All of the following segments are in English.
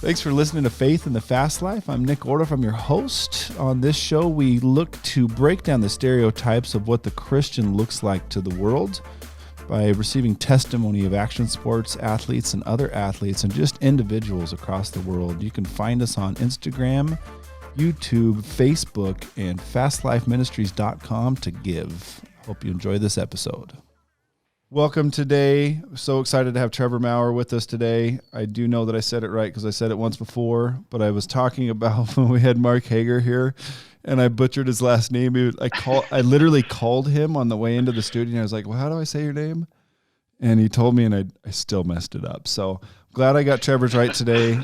Thanks for listening to Faith in the Fast Life. I'm Nick Ordoff. I'm your host. On this show, we look to break down the stereotypes of what the Christian looks like to the world by receiving testimony of action sports athletes and other athletes and just individuals across the world. You can find us on Instagram, YouTube, Facebook, and fastlifeministries.com to give. Hope you enjoy this episode. Welcome today. So excited to have Trever Maur with us today. I do know that I said it right because I said it once before, but I was talking about when we had Mark Hager here and I butchered his last name. I literally called him on the way into the studio and I was like, well, how do I say your name? And he told me and I still messed it up. So glad I got Trevor's right today.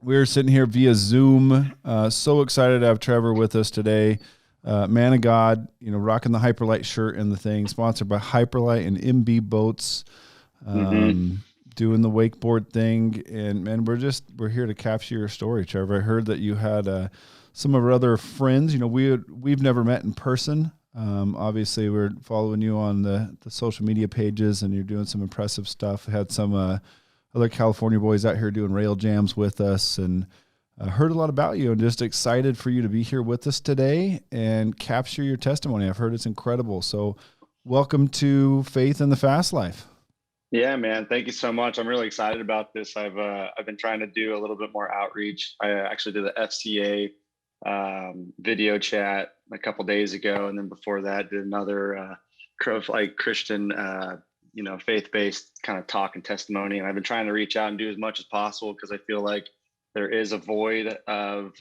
We're sitting here via Zoom. So excited to have Trever with us today. Man of God, rocking the Hyperlight shirt and the thing, sponsored by Hyperlight and MB Boats, doing the wakeboard thing. And man, we're here to capture your story, Trevor. I heard that you had some of our other friends. We've never met in person. Obviously, we're following you on the social media pages, and you're doing some impressive stuff. Had some other California boys out here doing rail jams with us, and heard a lot about you and just excited for you to be here with us today and capture your testimony. I've heard it's incredible. So welcome to Faith in the Fast Life. Yeah, man. Thank you so much. I'm really excited about this. I've been trying to do a little bit more outreach. I actually did the FCA video chat a couple days ago. And then before that, did another Christian, faith-based kind of talk and testimony. And I've been trying to reach out and do as much as possible because I feel like there is a void of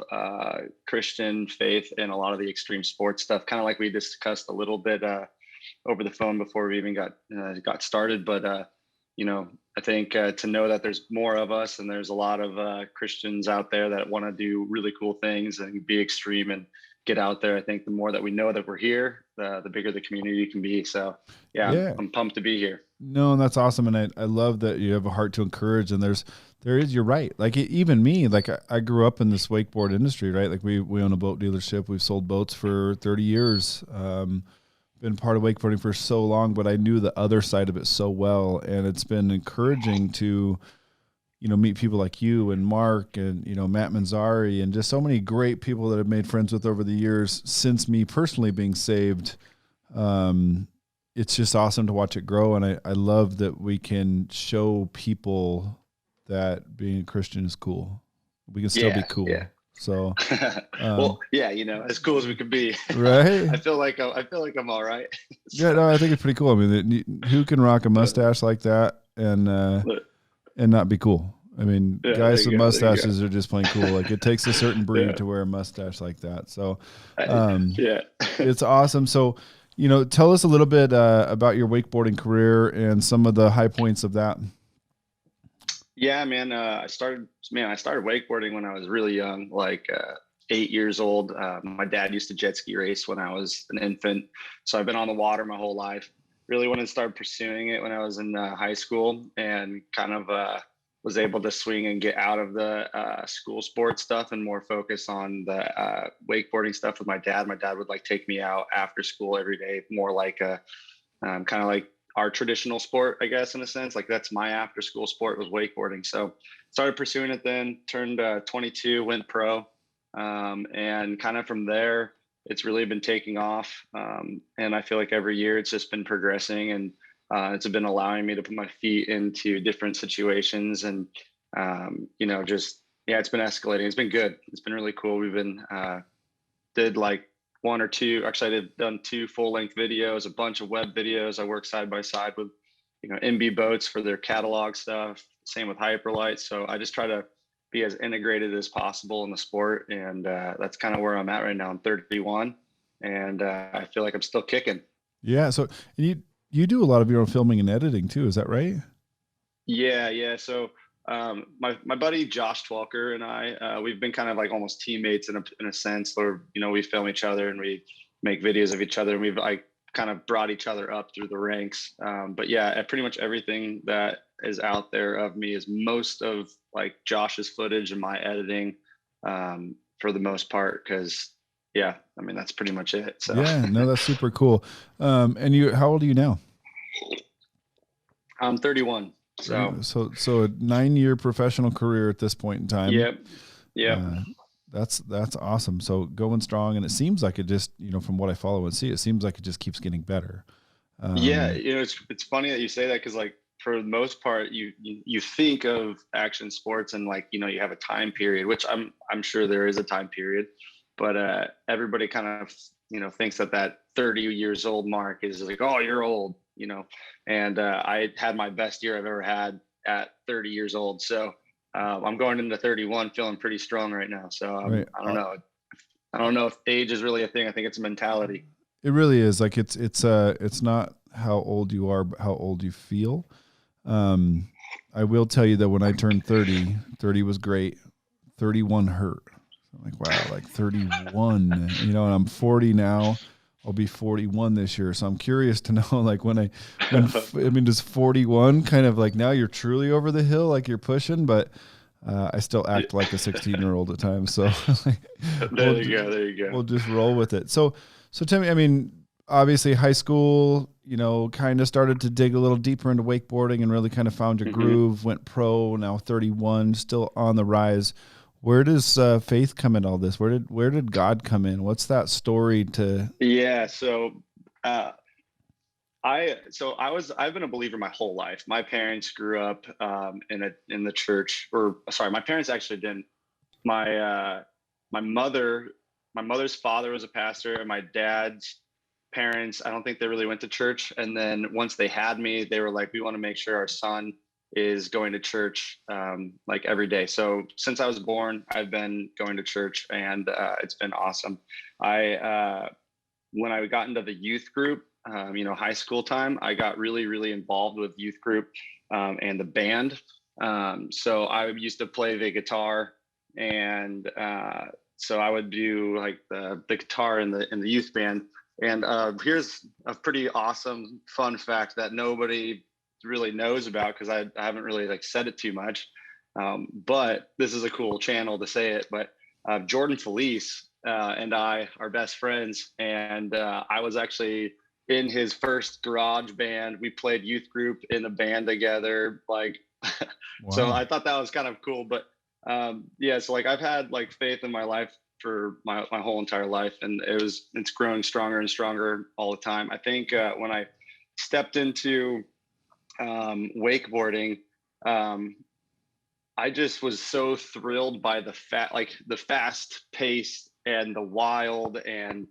Christian faith in a lot of the extreme sports stuff, kind of like we discussed a little bit over the phone before we even got started. But, I think to know that there's more of us and there's a lot of Christians out there that want to do really cool things and be extreme and get out there. I think the more that we know that we're here, the bigger the community can be. So, yeah. I'm pumped to be here. No, that's awesome. And I love that you have a heart to encourage. And you're right. Like even me, like I grew up in this wakeboard industry, right? Like we own a boat dealership. We've sold boats for 30 years. Been part of wakeboarding for so long, but I knew the other side of it so well. And it's been encouraging to, meet people like you and Mark and, Matt Manzari and just so many great people that I've made friends with over the years since me personally being saved. It's just awesome to watch it grow. And I love that we can show people that being a Christian is cool. We can still be cool. Yeah. So, as cool as we can be, right? I feel like I'm all right. So. Yeah, no, I think it's pretty cool. I mean, who can rock a mustache like that and not be cool? I mean, guys with mustaches are just plain cool. Like it takes a certain breed to wear a mustache like that. So, it's awesome. So, tell us a little bit about your wakeboarding career and some of the high points of that. Yeah, man. I started wakeboarding when I was really young, like 8 years old. My dad used to jet ski race when I was an infant. So I've been on the water my whole life. Really wanted to start pursuing it when I was in high school and kind of was able to swing and get out of the school sports stuff and more focus on the wakeboarding stuff with my dad. My dad would take me out after school every day, more like a kind of like our traditional sport, I guess, in a sense. Like that's my after school sport was wakeboarding. So started pursuing it then, turned 22, went pro. And kind of from there, it's really been taking off. And I feel like every year it's just been progressing and it's been allowing me to put my feet into different situations and, it's been escalating. It's been good. It's been really cool. We've been, did like one or two, actually I've done 2 full-length videos, a bunch of web videos. I work side by side with, MB Boats for their catalog stuff, same with Hyperlight. So I just try to be as integrated as possible in the sport. And that's kind of where I'm at right now. I'm 31 and I feel like I'm still kicking. Yeah. So you do a lot of your own filming and editing too. Is that right? Yeah. So my buddy Josh Twelker and I, we've been kind of like almost teammates in a sense where, we film each other and we make videos of each other and we've kind of brought each other up through the ranks. But yeah, pretty much everything that is out there of me is most of like Josh's footage and my editing for the most part. Cause that's pretty much it. So yeah, no, that's super cool. And how old are you now? I'm 31. So, so a 9-year professional career at this point in time. yep. Yep. That's awesome. So going strong, and it seems like it just, from what I follow and see, it seems like it just keeps getting better. Yeah, it's funny that you say that, because like for the most part, you think of action sports and like you have a time period, which I'm sure there is a time period, but everybody kind of thinks that 30 years old mark is like, oh, you're old, and I had my best year I've ever had at 30 years old, so I'm going into 31 feeling pretty strong right now. So right. I don't know if age is really a thing. I think it's a mentality. It really is. Like it's not how old you are, but how old you feel. I will tell you that when I turned 30 was great. 31 hurt. So I'm like, wow, like 31, and I'm 40 now. I'll be 41 this year. So I'm curious to know, like does 41 kind of like, now you're truly over the hill, like you're pushing, but I still act like a 16-year-old at times. So There you go. We'll just roll with it. So tell me, obviously high school, kind of started to dig a little deeper into wakeboarding and really kind of found your groove, went pro, now 31, still on the rise. Where does faith come in all this? Where did God come in? What's that story to? Yeah. So, I've been a believer my whole life. My parents grew up in the church, or sorry, my parents actually didn't. My mother's father was a pastor, and my dad's parents, I don't think they really went to church. And then once they had me, they were like, we want to make sure our son is going to church like every day. So since I was born, I've been going to church, and it's been awesome. When I got into the youth group, high school time, I got really, really involved with youth group and the band. So I used to play the guitar, and so I would do like the guitar in the youth band. And here's a pretty awesome fun fact that nobody really knows about, because I haven't really like said it too much. But this is a cool channel to say it. But Jordan Felice and I are best friends, and I was actually in his first garage band. We played youth group in a band together. Like, wow. So I thought that was kind of cool. But yeah, so like I've had like faith in my life for my whole entire life, and it's growing stronger and stronger all the time. I think when I stepped into wakeboarding, I just was so thrilled by the fast pace and the wild and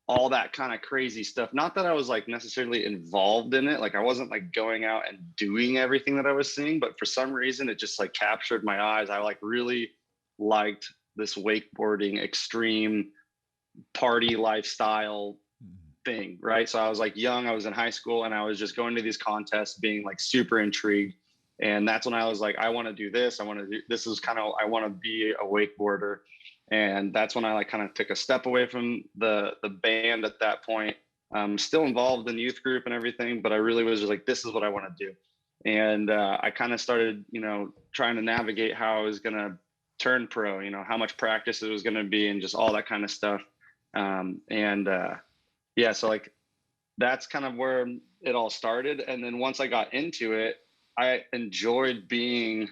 all that kind of crazy stuff. Not that I was like necessarily involved in it. Like I wasn't like going out and doing everything that I was seeing, but for some reason it just like captured my eyes. I like really liked this wakeboarding extreme party lifestyle thing, right? So I was like young, I was in high school, and I was just going to these contests being like super intrigued. And that's when I was like, I want to do this. I want to be a wakeboarder. And that's when I like kind of took a step away from the band at that point. I'm still involved in youth group and everything, but I really was just like, this is what I want to do. And I kind of started, trying to navigate how I was going to turn pro, how much practice it was going to be, and just all that kind of stuff. Yeah, so like that's kind of where it all started. And then once I got into it, I enjoyed being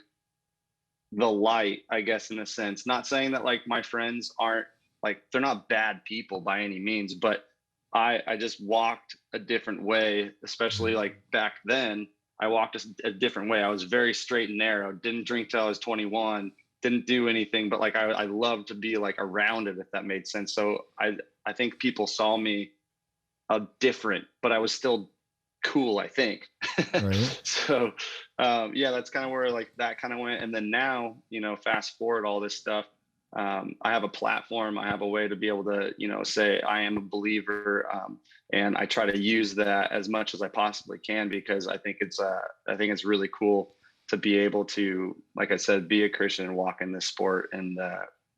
the light, I guess, in a sense. Not saying that like my friends aren't like, they're not bad people by any means, but I just walked a different way, especially like back then. I walked a different way. I was very straight and narrow, didn't drink till I was 21, didn't do anything, but like I loved to be like around it, if that made sense. So I think people saw me different, but I was still cool, I think. Right. So yeah, that's kind of where like that kind of went. And then now, fast forward all this stuff, I have a platform, I have a way to be able to, say I am a believer, and I try to use that as much as I possibly can, because I think it's really cool to be able to, like I said, be a Christian and walk in this sport. And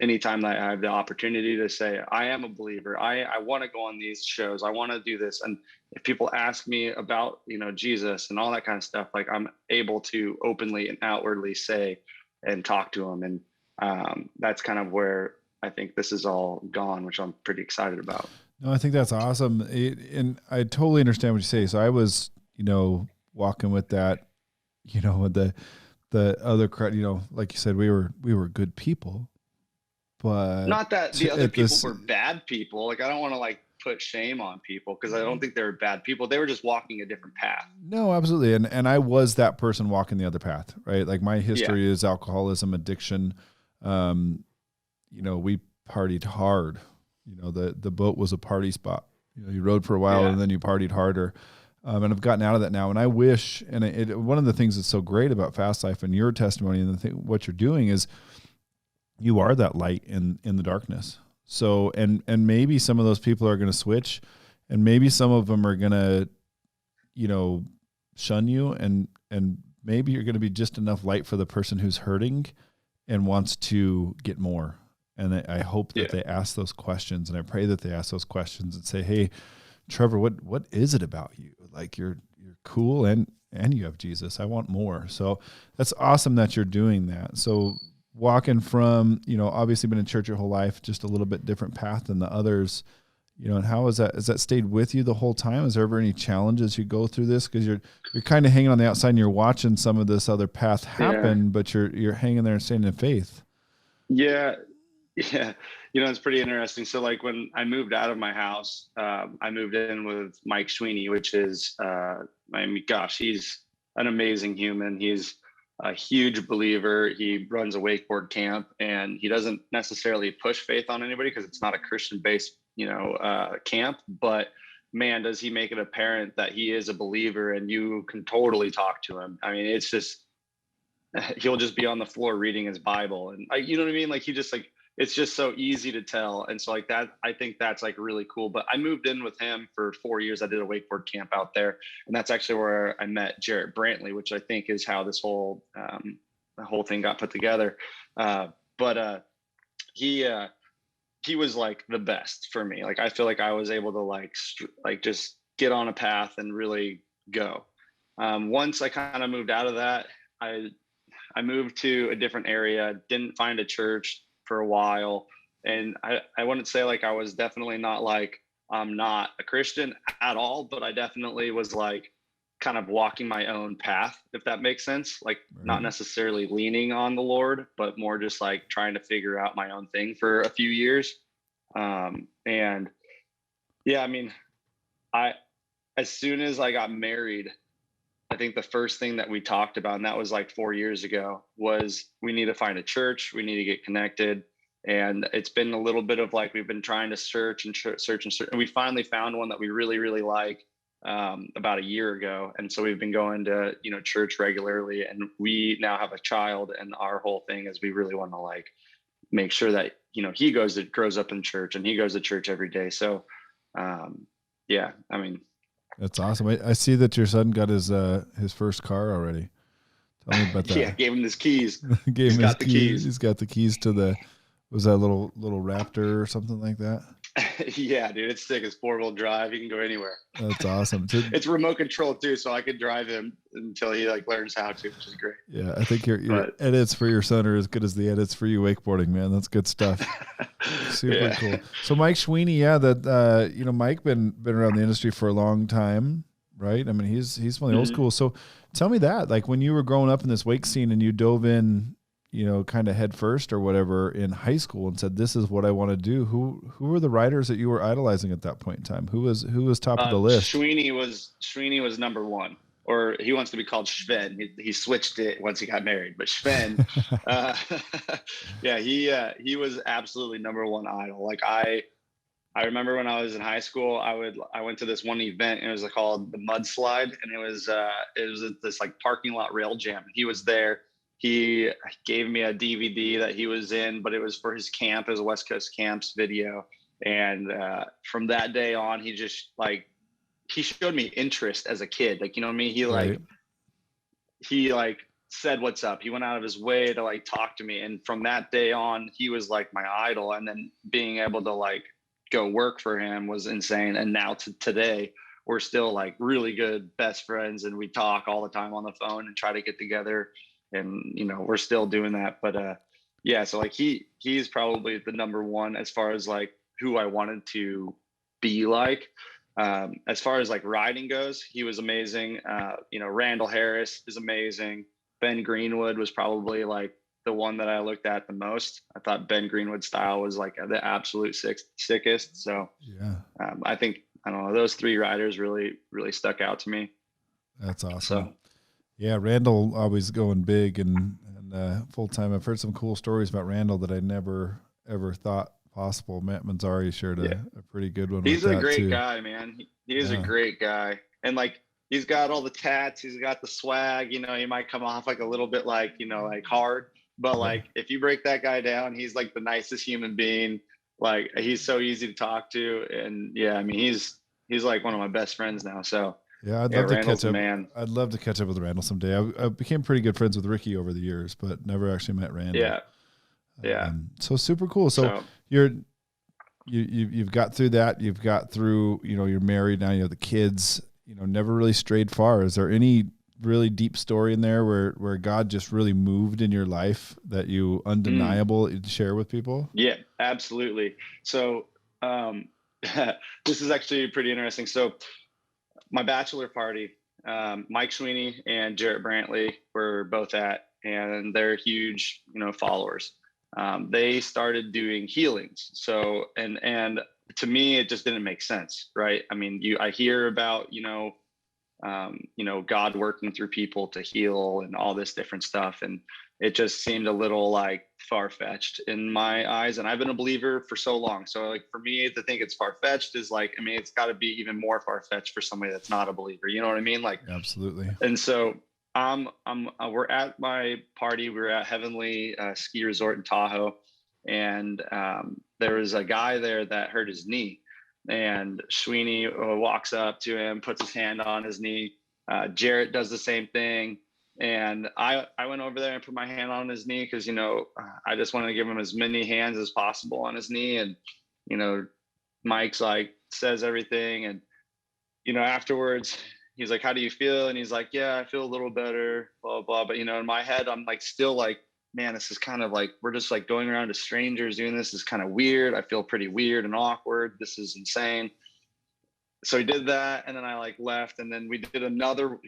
anytime that I have the opportunity to say, I am a believer, I want to go on these shows, I want to do this. And if people ask me about, Jesus and all that kind of stuff, like I'm able to openly and outwardly say and talk to them. And that's kind of where I think this is all gone, which I'm pretty excited about. No, I think that's awesome. And I totally understand what you say. So I was, walking with that the other crowd, like you said, we were good people, but Not that the other at people this, were bad people. Like, I don't want to like put shame on people because I don't think they were bad people. They were just walking a different path. no, absolutely. And I was that person walking the other path, right? Like my Yeah. history is alcoholism, addiction. Um, we partied hard. The boat was a party spot. You rode for a while Yeah. and then you partied harder. And I've gotten out of that now. And I wish, and one of the things that's so great about Fastlife and your testimony and what you're doing is you are that light in the darkness. So, and maybe some of those people are going to switch, and maybe some of them are going to, shun you, and maybe you're going to be just enough light for the person who's hurting and wants to get more. And I hope that they ask those questions, and I pray that they ask those questions and say, "Hey, Trevor, what is it about you? Like you're cool and you have Jesus. I want more." So that's awesome that you're doing that. So walking from, obviously been in church your whole life, just a little bit different path than the others, and how has that stayed with you the whole time? Is there ever any challenges you go through this? Cause you're kind of hanging on the outside and you're watching some of this other path happen, but you're hanging there and staying in faith. Yeah. Yeah. It's pretty interesting. So like when I moved out of my house, I moved in with Mike Sweeney, which is, gosh, he's an amazing human. He's a huge believer. He runs a wakeboard camp, and he doesn't necessarily push faith on anybody because it's not a Christian based, camp, but man, does he make it apparent that he is a believer, and you can totally talk to him. I mean, it's just, he'll just be on the floor reading his Bible, and you know what I mean? Like, he just like, it's just so easy to tell. And so like that, I think that's like really cool. But I moved in with him for 4 years. I did a wakeboard camp out there, and that's actually where I met Jarrett Brantley, which I think is how this whole the whole thing got put together. But he was like the best for me. Like, I feel like I was able to like just get on a path and really go. Once I kind of moved out of that, I moved to a different area, didn't find a church for a while. And I wouldn't say like I was definitely not like, I'm not a Christian at all, but I definitely was like kind of walking my own path, if that makes sense. Like, not necessarily leaning on the Lord, but more just like trying to figure out my own thing for a few years. And yeah, I mean, as soon as I got married, I think the first thing that we talked about, and that was like 4 years ago, was we need to find a church. We need to get connected. And it's been a little bit of like, we've been trying to search. And we finally found one that we really, really like about a year ago. And so we've been going to, church regularly, and we now have a child, and our whole thing is we really want to like make sure that, he grows up in church, and he goes to church every day. So yeah, I mean, that's awesome. I see that your son got his first car already. Tell me about that. Yeah, gave him his keys. He's got the keys. He's got the keys to was that little Raptor or something like that? Yeah, dude, it's sick. It's 4-wheel drive. He can go anywhere. That's awesome. It's remote control too, so I could drive him until he like learns how to, which is great. Yeah, I think your edits for your son are as good as the edits for you wakeboarding, man. That's good stuff. Super cool. So Mike Sweeney, that Mike been around the industry for a long time, right? I mean, he's from the old school. So tell me that, like when you were growing up in this wake scene and you dove in, kind of head first or whatever in high school and said, "This is what I want to do." Who were the riders that you were idolizing at that point in time? Who was top of the list? Sweeney was number one, or he wants to be called Sven. He switched it once he got married, but Sven, yeah, he was absolutely number one idol. Like I remember when I was in high school, I went to this one event, and it was called the Mudslide, and it was this like parking lot rail jam. He was there. He gave me a DVD that he was in, but it was for his camp, it was a West Coast Camps video. And from that day on, he just like, he showed me interest as a kid. Like, you know what I mean? He said, "What's up?" He went out of his way to like talk to me. And from that day on, he was like my idol. And then being able to like go work for him was insane. And now to today, we're still like really good best friends, and we talk all the time on the phone and try to get together. And we're still doing that. But yeah, so like he's probably the number one as far as like who I wanted to be like. As far as like riding goes, he was amazing. Randall Harris is amazing. Ben Greenwood was probably like the one that I looked at the most. I thought Ben Greenwood's style was like the absolute sickest. So Yeah. I think, I don't know, those three riders really, really stuck out to me. That's awesome. So yeah, Randall always going big and full time. I've heard some cool stories about Randall that I never ever thought possible. Matt Manzari shared a pretty good one. He's with a that great too. guy, man. He is a great guy. And like, he's got all the tats, he's got the swag, he might come off like a little bit like, like hard, but like if you break that guy down, he's like the nicest human being. Like, he's so easy to talk to. And yeah, I mean, he's like one of my best friends now. So yeah, I'd love to Randall's catch up. Man. I'd love to catch up with Randall someday. I became pretty good friends with Ricky over the years, but never actually met Randall. Yeah. Yeah. So super cool. So you've got through that. You've got through, you're married now, you have the kids, never really strayed far. Is there any really deep story in there where God just really moved in your life that you undeniable share with people? Yeah, absolutely. So this is actually pretty interesting. So my bachelor party, Mike Sweeney and Jarrett Brantley were both at, and they're huge, followers. They started doing healings. So, and to me, it just didn't make sense, right? I mean, I hear about, God working through people to heal and all this different stuff. And it just seemed a little like far-fetched in my eyes. And I've been a believer for so long. So like for me to think it's far-fetched is like, I mean, it's got to be even more far-fetched for somebody that's not a believer. You know what I mean? Like, absolutely. And so we're at my party. We were at Heavenly Ski Resort in Tahoe. And there was a guy there that hurt his knee. And Sweeney walks up to him, puts his hand on his knee. Jarrett does the same thing. And I went over there and put my hand on his knee because, I just wanted to give him as many hands as possible on his knee. And, Mike's like, says everything. And, afterwards, he's like, how do you feel? And he's like, yeah, I feel a little better, blah, blah. But, in my head, I'm like, still like, man, this is kind of like, we're just like going around to strangers doing this is kind of weird. I feel pretty weird and awkward. This is insane. So he did that. And then I like left. And then he did another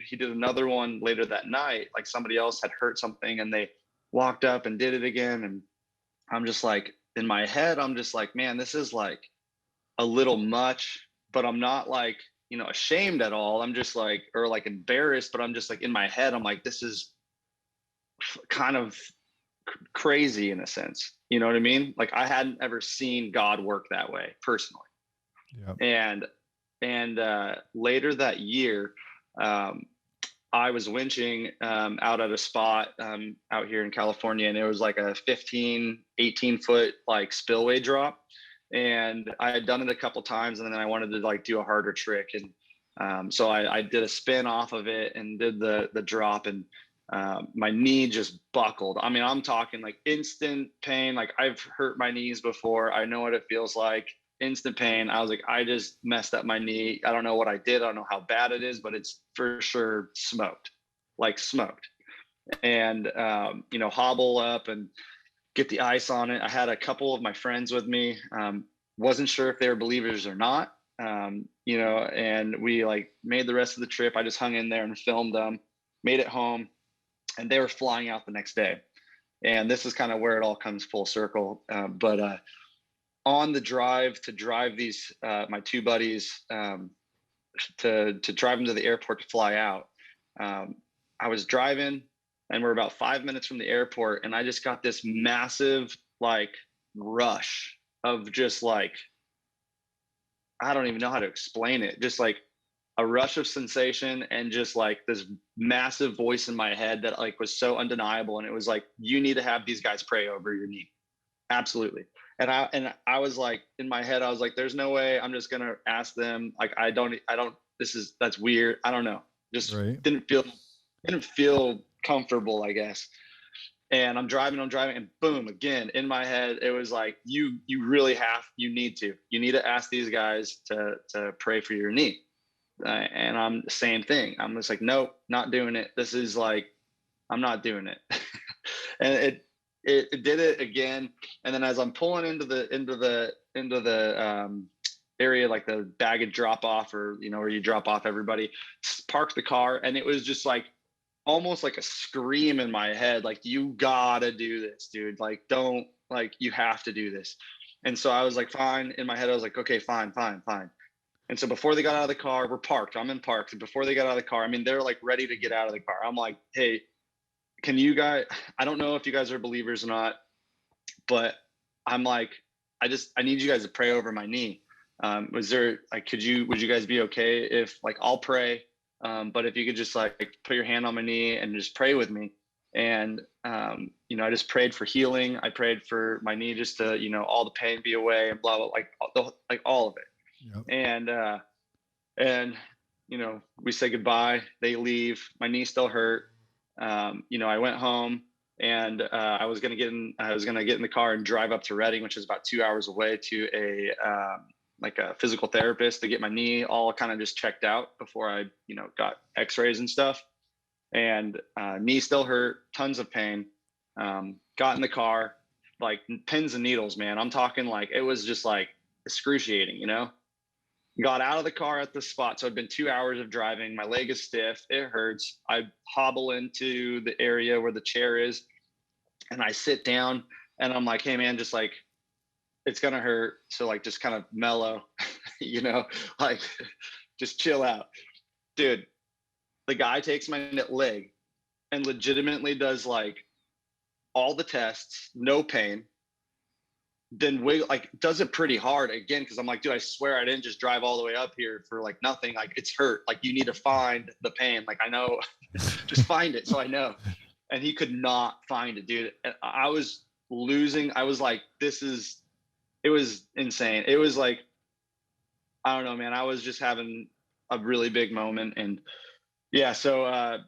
one later that night. Like somebody else had hurt something and they walked up and did it again. And I'm just like, in my head, I'm just like, man, this is like a little much, but I'm not like, ashamed at all. I'm just like, or like embarrassed, but I'm just like in my head, I'm like, this is kind of crazy in a sense. You know what I mean? Like I hadn't ever seen God work that way personally. Yep. And later that year, I was winching out at a spot out here in California, and it was like a 18 foot like spillway drop. And I had done it a couple times, and then I wanted to like do a harder trick. And so I did a spin off of it and did the drop, and my knee just buckled. I mean, I'm talking like instant pain. Like I've hurt my knees before. I know what it feels like. Instant pain. I was like, I just messed up my knee. I don't know what I did. I don't know how bad it is, but it's for sure smoked. And, hobble up and get the ice on it. I had a couple of my friends with me. Wasn't sure if they were believers or not, and we like made the rest of the trip. I just hung in there and filmed them, made it home, and they were flying out the next day. And this is kind of where it all comes full circle. But on the drive to drive these, my two buddies, to drive them to the airport to fly out, I was driving, and we're about 5 minutes from the airport, and I just got this massive like rush of just like, I don't even know how to explain it. Just like a rush of sensation and just like this massive voice in my head that like was so undeniable. And it was like, you need to have these guys pray over your knee. Absolutely. And I was like, in my head, I was like, there's no way I'm just going to ask them. Like, that's weird. I don't know. Just didn't feel comfortable, I guess. And I'm driving, and boom, again, in my head, it was like, you need to ask these guys to pray for your knee. And I'm the same thing. I'm just like, nope, not doing it. This is like, I'm not doing it. And it did it again. And then as I'm pulling into the area, like the baggage drop off, or, where you drop off everybody, parked the car. And it was just like, almost like a scream in my head, like, you gotta do this, dude. Like, don't, like, you have to do this. And so I was like, fine. In my head, I was like, okay, fine. And so before they got out of the car, we're parked. I'm in park. And before they got out of the car, I mean, they're like ready to get out of the car. I'm like, hey, can you guys, I don't know if you guys are believers or not, but I'm like, I need you guys to pray over my knee. Would you guys be okay if, like, I'll pray, but if you could just like put your hand on my knee and just pray with me. And, I just prayed for healing. I prayed for my knee just to, all the pain be away and blah, blah, like all of it. Yep. And, we say goodbye, they leave, my knee still hurt. I went home and, I was going to get in the car and drive up to Reading, which is about 2 hours away, to a physical therapist to get my knee all kind of just checked out before I, got x-rays and stuff. And knee still hurt, tons of pain. Got in the car, like pins and needles, man. I'm talking like, it was just like excruciating, Got out of the car at the spot. So it'd been 2 hours of driving. My leg is stiff. It hurts. I hobble into the area where the chair is and I sit down and I'm like, hey man, just like, it's going to hurt. So like, just kind of mellow, like just chill out. Dude, the guy takes my leg and legitimately does like all the tests, no pain. Then does it pretty hard again, because I'm like, dude, I swear I didn't just drive all the way up here for like nothing. Like, it's hurt. Like, you need to find the pain. Like, I know, just find it. So I know. And he could not find it, dude. And I was losing. I was like, it was insane. It was like, I don't know, man. I was just having a really big moment. And yeah, so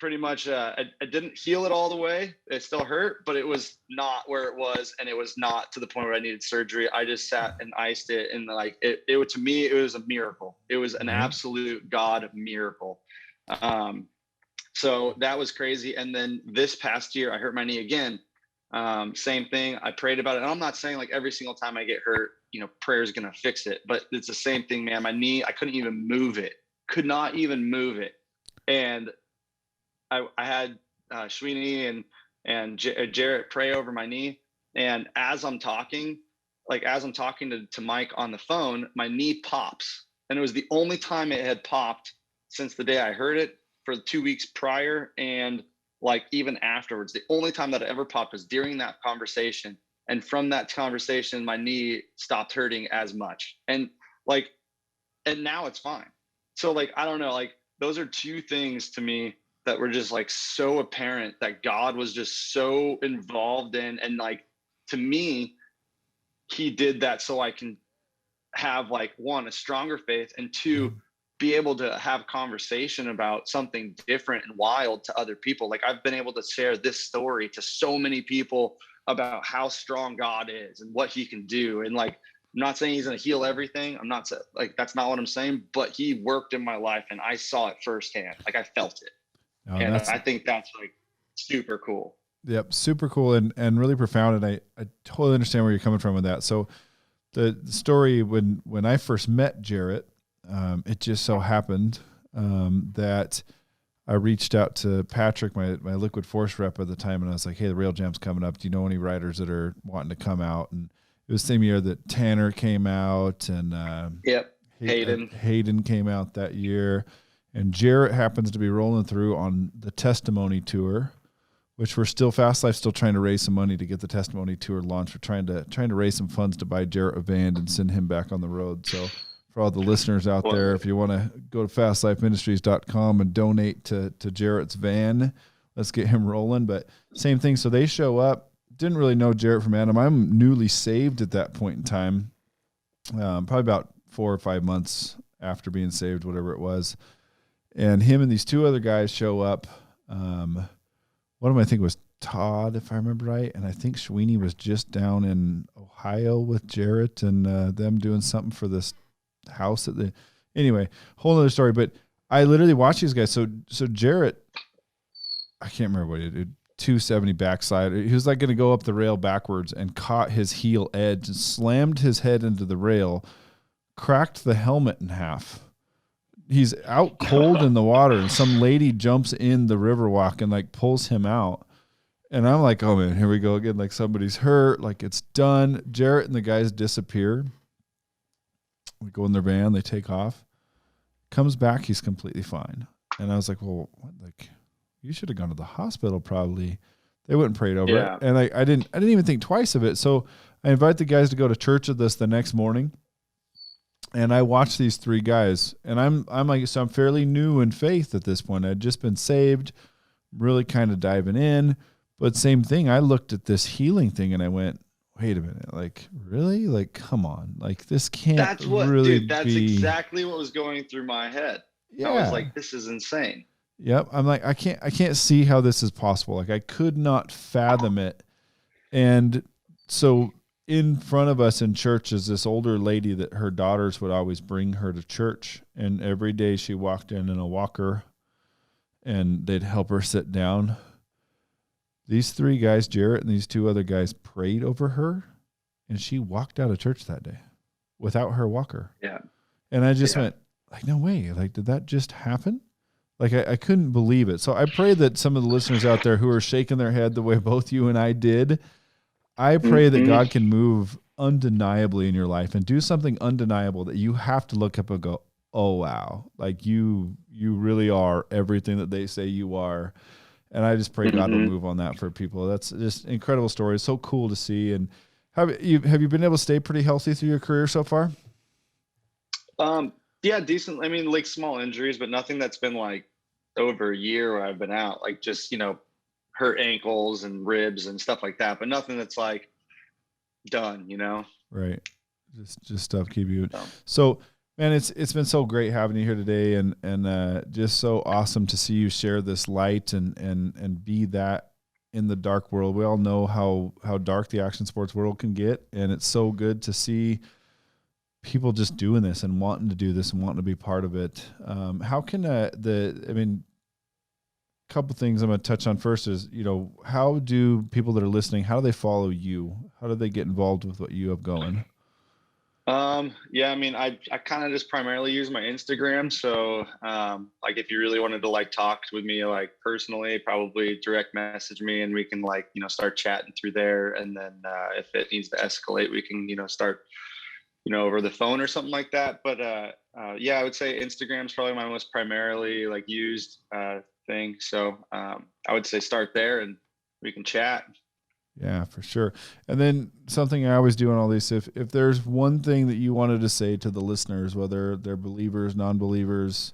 pretty much I didn't heal it all the way. It still hurt, but it was not where it was, and it was not to the point where I needed surgery. I just sat and iced it, and like it to me, it was a miracle. It was an absolute God miracle. So that was crazy. And then this past year, I hurt my knee again. Same thing. I prayed about it. And I'm not saying like every single time I get hurt, prayer is going to fix it, but it's the same thing, man. My knee, I couldn't even move it. Could not even move it. And I had Sweeney and Jarrett pray over my knee. And as I'm talking to Mike on the phone, my knee pops. And it was the only time it had popped since the day I heard it, for 2 weeks prior. And like even afterwards, the only time that it ever popped was during that conversation. And from that conversation, my knee stopped hurting as much. And now it's fine. So like, I don't know, like those are two things to me that were just like so apparent that God was just so involved in. And like, to me, he did that so I can have like, one, a stronger faith, and two, be able to have conversation about something different and wild to other people. Like, I've been able to share this story to so many people about how strong God is and what he can do. And like, I'm not saying he's going to heal everything. I'm not like, that's not what I'm saying, but he worked in my life and I saw it firsthand. Like, I felt it. Oh, and I think that's like super cool. Yep. Super cool and really profound. And I totally understand where you're coming from with that. So the story, when I first met Jarrett, it just so happened that I reached out to Patrick, my liquid force rep at the time. And I was like, hey, the rail jam's coming up. Do you know any riders that are wanting to come out? And it was the same year that Tanner came out and Hayden came out that year. And Jarrett happens to be rolling through on the testimony tour, which Fastlife still trying to raise some money to get the testimony tour launched. We're trying to raise some funds to buy Jarrett a van and send him back on the road. So for all the listeners out there, if you want to go to fastlifeministries.com and donate to Jarrett's van, let's get him rolling. But same thing. So they show up. Didn't really know Jarrett from Adam. I'm newly saved at that point in time, probably about 4 or 5 months after being saved, whatever it was. And him and these two other guys show up. One of them, I think, was Todd, if I remember right. And I think Sweeney was just down in Ohio with Jarrett and them doing something for this house. Anyway, whole other story. But I literally watched these guys. So Jarrett, I can't remember what he did. 270 backside. He was like going to go up the rail backwards and caught his heel edge and slammed his head into the rail, cracked the helmet in half. He's out cold in the water, and some lady jumps in the river walk and like pulls him out. And I'm like, oh man, here we go again. Like somebody's hurt, like it's done. Jarrett and the guys disappear. We go in their van, they take off. Comes back, he's completely fine. And I was like, well, what? Like, you should have gone to the hospital probably. They went and prayed over it. And I didn't even think twice of it. So I invite the guys to go to church with us the next morning. And I watched these three guys, and I'm like, so I'm fairly new in faith at this point. I'd just been saved, really kind of diving in, but same thing. I looked at this healing thing and I went, wait a minute, like really? Like, come on, like this can't that's what, really dude, that's be... exactly what was going through my head. Yeah. I was like, this is insane. Yep. I'm like, I can't see how this is possible. Like I could not fathom it. And so in front of us in church is this older lady that her daughters would always bring her to church. And every day she walked in a walker and they'd help her sit down. These three guys, Jarrett and these two other guys, prayed over her, and she walked out of church that day without her walker. Yeah. And I just went, like, no way. Like, did that just happen? Like, I couldn't believe it. So I pray that some of the listeners out there who are shaking their head the way both you and I did, I pray that God can move undeniably in your life and do something undeniable that you have to look up and go, oh, wow. Like, you really are everything that they say you are. And I just pray God will move on that for people. That's just incredible story. It's so cool to see. And have you been able to stay pretty healthy through your career so far? Yeah, decent. I mean, like small injuries, but nothing that's been like over a year where I've been out, like just, hurt ankles and ribs and stuff like that, but nothing that's like done, Right. Just stuff keep you. So man, it's been so great having you here today, and just so awesome to see you share this light and be that in the dark world. We all know how dark the action sports world can get, and it's so good to see people just doing this and wanting to do this and wanting to be part of it. How can couple things I'm going to touch on first is, how do people that are listening, how do they follow you? How do they get involved with what you have going? Yeah, I mean, I kind of just primarily use my Instagram. So, like if you really wanted to like talk with me, like personally, probably direct message me and we can like, start chatting through there. And then, if it needs to escalate, we can, start, over the phone or something like that. But, yeah, I would say Instagram's probably my most primarily like used, thing. So, I would say start there and we can chat. Yeah, for sure. And then something I always do on all these, if there's one thing that you wanted to say to the listeners, whether they're believers, non-believers,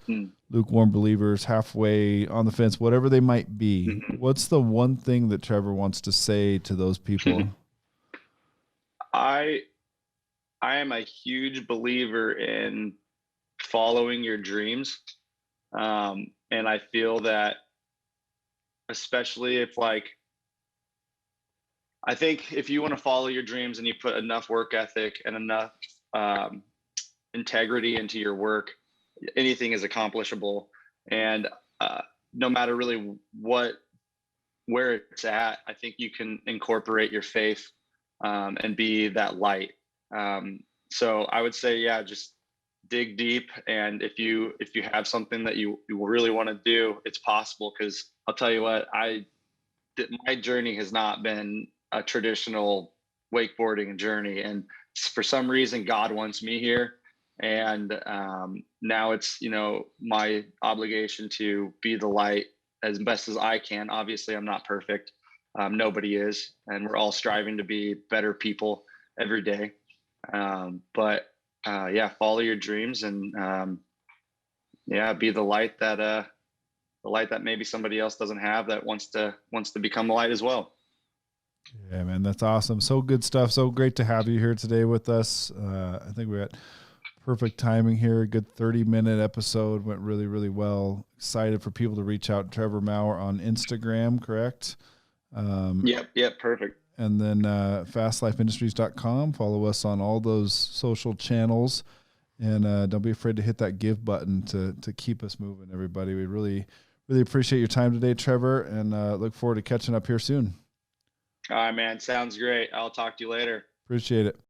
lukewarm believers, halfway on the fence, whatever they might be, what's the one thing that Trever wants to say to those people? I am a huge believer in following your dreams. And I feel that especially if I think if you want to follow your dreams and you put enough work ethic and enough integrity into your work, anything is accomplishable. And no matter really where it's at, I think you can incorporate your faith and be that light. So I would say, yeah, just dig deep. And if you have something that you really want to do, it's possible. Because I'll tell you what, my journey has not been a traditional wakeboarding journey, and for some reason God wants me here, and now it's my obligation to be the light as best as I can. Obviously I'm not perfect, nobody is, and we're all striving to be better people every day, but yeah, follow your dreams and yeah, be the light that maybe somebody else doesn't have, that wants to become the light as well. Yeah, man, that's awesome. So good stuff. So great to have you here today with us. I think we're at perfect timing here. A good 30-minute episode. Went really, really well. Excited for people to reach out to Trever Maur on Instagram, correct? Yep, perfect. And then fastlifeindustries.com. Follow us on all those social channels. And don't be afraid to hit that give button to keep us moving, everybody. We really, really appreciate your time today, Trever, and look forward to catching up here soon. All right, man. Sounds great. I'll talk to you later. Appreciate it.